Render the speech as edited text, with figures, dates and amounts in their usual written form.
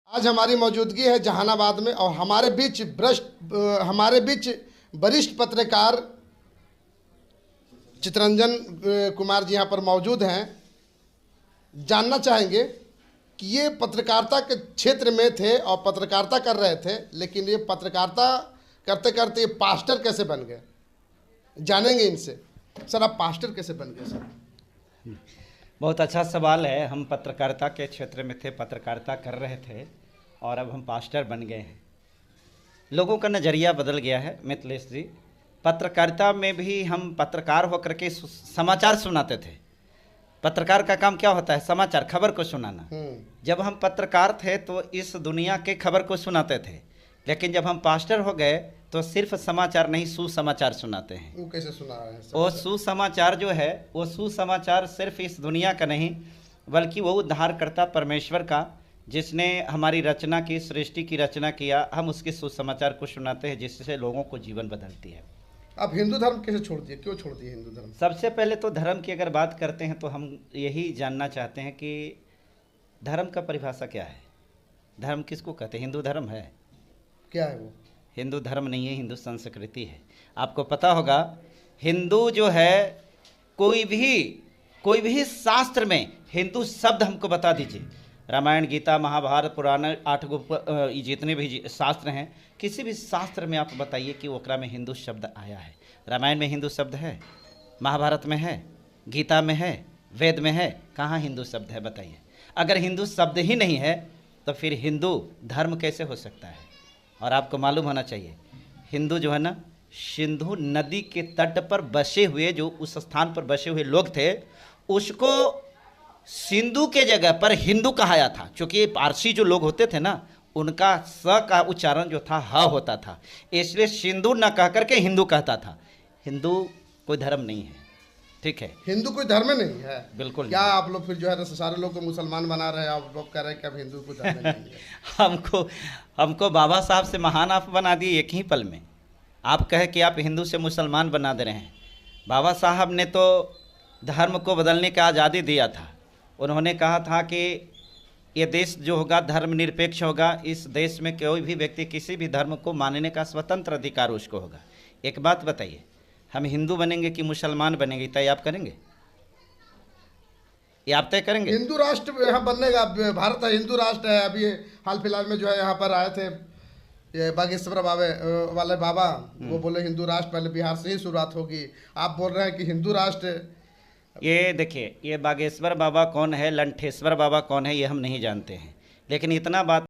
आज हमारी मौजूदगी है जहानाबाद में और हमारे बीच वरिष्ठ पत्रकार चितरंजन कुमार जी यहाँ पर मौजूद हैं। जानना चाहेंगे कि ये पत्रकारिता के क्षेत्र में थे और पत्रकारिता कर रहे थे, लेकिन ये पत्रकारिता करते करते ये पास्टर कैसे बन गए, जानेंगे इनसे। सर, आप पास्टर कैसे बन गए सर? बहुत अच्छा सवाल है। हम पत्रकारिता के क्षेत्र में थे, पत्रकारिता कर रहे थे और अब हम पास्टर बन गए हैं। लोगों का नज़रिया बदल गया है मिथिलेश जी। पत्रकारिता में भी हम पत्रकार होकर के समाचार सुनाते थे। पत्रकार का काम क्या होता है? समाचार, खबर को सुनाना। जब हम पत्रकार थे तो इस दुनिया के खबर को सुनाते थे, लेकिन जब हम पास्टर हो गए तो सिर्फ समाचार नहीं, सुसमाचार सुनाते हैं। वो कैसे सुना रहे हैं? वो सुसमाचार जो है, वो सुसमाचार सिर्फ इस दुनिया का नहीं, बल्कि वो उद्धारकर्ता परमेश्वर का, जिसने हमारी रचना की, सृष्टि की रचना किया, हम उसके सुसमाचार को सुनाते हैं, जिससे लोगों को जीवन बदलती है। आप हिंदू धर्म कैसे छोड़ दिए, क्यों छोड़ दिए हिंदू धर्म? सबसे पहले तो धर्म की अगर बात करते हैं तो हम यही जानना चाहते हैं कि धर्म का परिभाषा क्या है? धर्म किसको कहते हैं? हिंदू धर्म है? क्या है वो? हिंदू धर्म नहीं है, हिंदू संस्कृति है। आपको पता होगा, हिंदू जो है, कोई भी शास्त्र में हिंदू शब्द हमको बता दीजिए। रामायण, गीता, महाभारत, पुराण, 8 जितने भी शास्त्र हैं, किसी भी शास्त्र में आप बताइए कि ओकरा में हिंदू शब्द आया है। रामायण में हिंदू शब्द है? महाभारत में है? गीता में है? वेद में है? कहाँ हिंदू शब्द है बताइए? अगर हिंदू शब्द ही नहीं है तो फिर हिंदू धर्म कैसे हो सकता है? और आपको मालूम होना चाहिए, हिंदू जो है ना, सिंधु नदी के तट पर बसे हुए, जो उस स्थान पर बसे हुए लोग थे, उसको सिंधु के जगह पर हिंदू कहाया था। क्योंकि पारसी जो लोग होते थे ना, उनका स का उच्चारण जो था ह होता था, इसलिए सिंधु न कह करके हिंदू कहता था। हिंदू कोई धर्म नहीं है, ठीक है? हिंदू कोई धर्म नहीं है, बिल्कुल। क्या आप लोग फिर जो है सारे लोग को मुसलमान बना रहे हैं? आप लोग कह रहे हैं कि अब हिंदू कोई धर्म नहीं है। हमको बाबा साहब से महान आप बना दिए एक ही पल में। आप कहे कि आप हिंदू से मुसलमान बना दे रहे हैं। बाबा साहब ने तो धर्म को बदलने का आज़ादी दिया था। उन्होंने कहा था कि ये देश जो होगा धर्म निरपेक्ष होगा। इस देश में कोई भी व्यक्ति किसी भी धर्म को मानने का स्वतंत्र अधिकार उसको होगा। एक बात बताइए, हम हिंदू बनेंगे कि मुसलमान बनेंगे, तय आप करेंगे? ये आप तय करेंगे? हिंदू राष्ट्र यहाँ बनने का, भारत हिंदू राष्ट्र है। अभी हाल फिलहाल में जो है यहाँ पर आए थे ये बागेश्वर वाले बाबा, वो बोले हिंदू राष्ट्र पहले बिहार से ही शुरुआत होगी। आप बोल रहे हैं कि हिंदू राष्ट्र। ये देखिए, ये बागेश्वर बाबा कौन है, लंठेश्वर बाबा कौन है, ये हम नहीं जानते हैं, लेकिन इतना बात